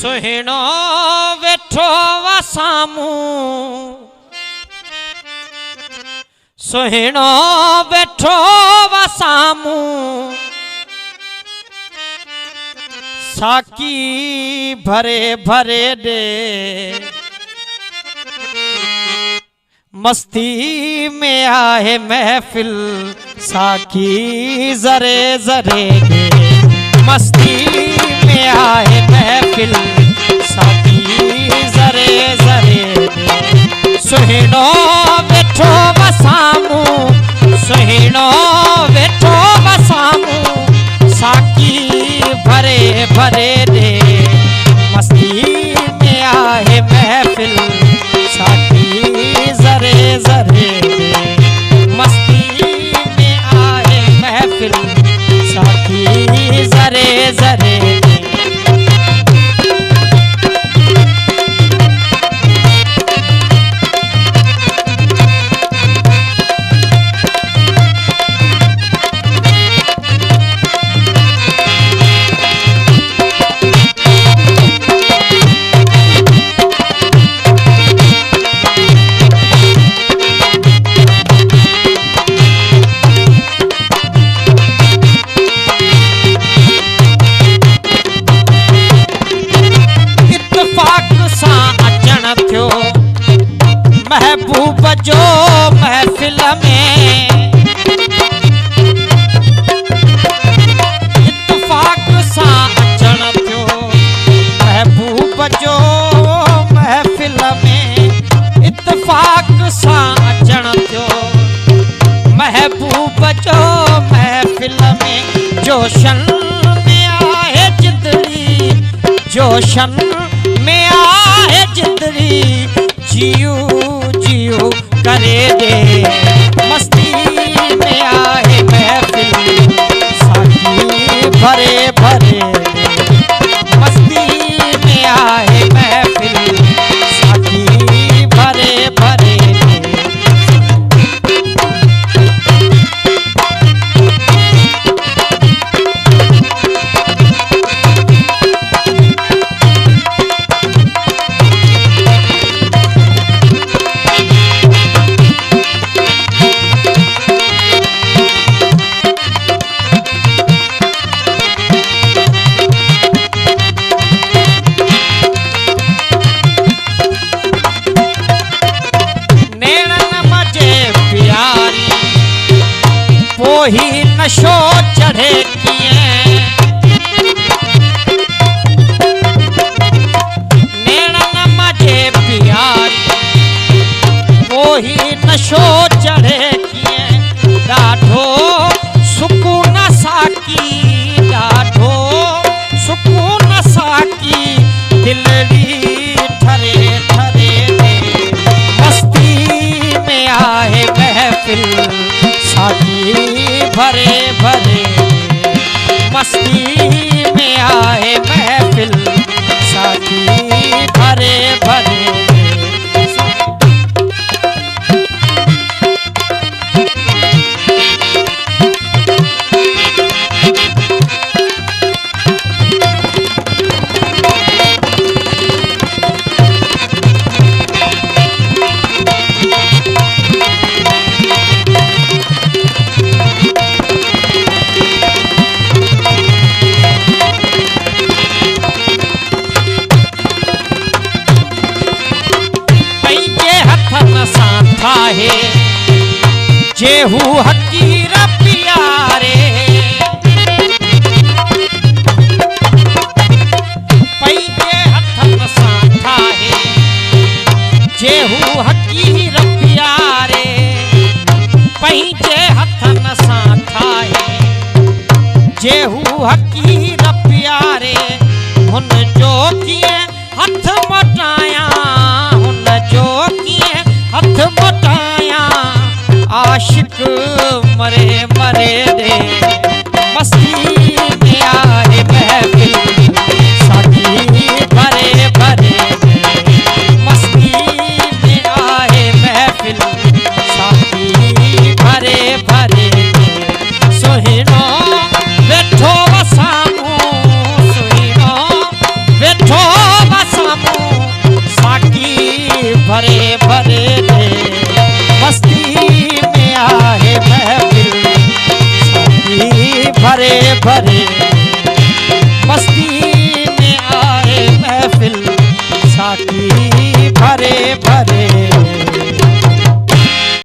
सुहिणो वेठो वा सामू सुहिणो वेठो वा सामू साकी भरे भरे दे मस्ती में आहे महफिल साकी जरे जरे दे मस्ती में आहे महफिल साकी जरे जरे दे सुहिणो वेठो वा सामू सुहिणो वेठो वा सामू साकी भरे भरे दे मस्ती में आहे महफिल साकी जरे जरे दे मस्ती में आहे महफिल साकी जरे जरे दे महबूब जो महफिल में इत्तफाक सा अचण थियो महबूब जो महफिल में इत्तफाक सा अचण थियो महबूब जो महफिल में जोशन में आहे जिंदड़ी जोशन में आहे जिंदड़ी जियो जियो करे दे मस्ती में आए महफिल साकी भरे भरे दे मस्ती में आए महफिल साकी भरे भरे ही नशो चढ़े किए नैणन मजे प्यारी वो ही नशो चढ़े किए ॾाढो सुकून साकी ॾाढो सुकून साकी दिलड़ी ठरे ठरे दे मस्ती में आहे महफिल साकी भरे भरे मस्ती में आए महफिल साकी भरे भरे आहे जेहू हकीर प्यारे पैजे हथन सां ठाहे जेहू हकीर प्यारे पैजे हथन सां ठाहे जेहू हकीर प्यारे हुन जो कीअं हथ मटाया हुन जो कीअं हथ मटाया आशिक मरे मरे दे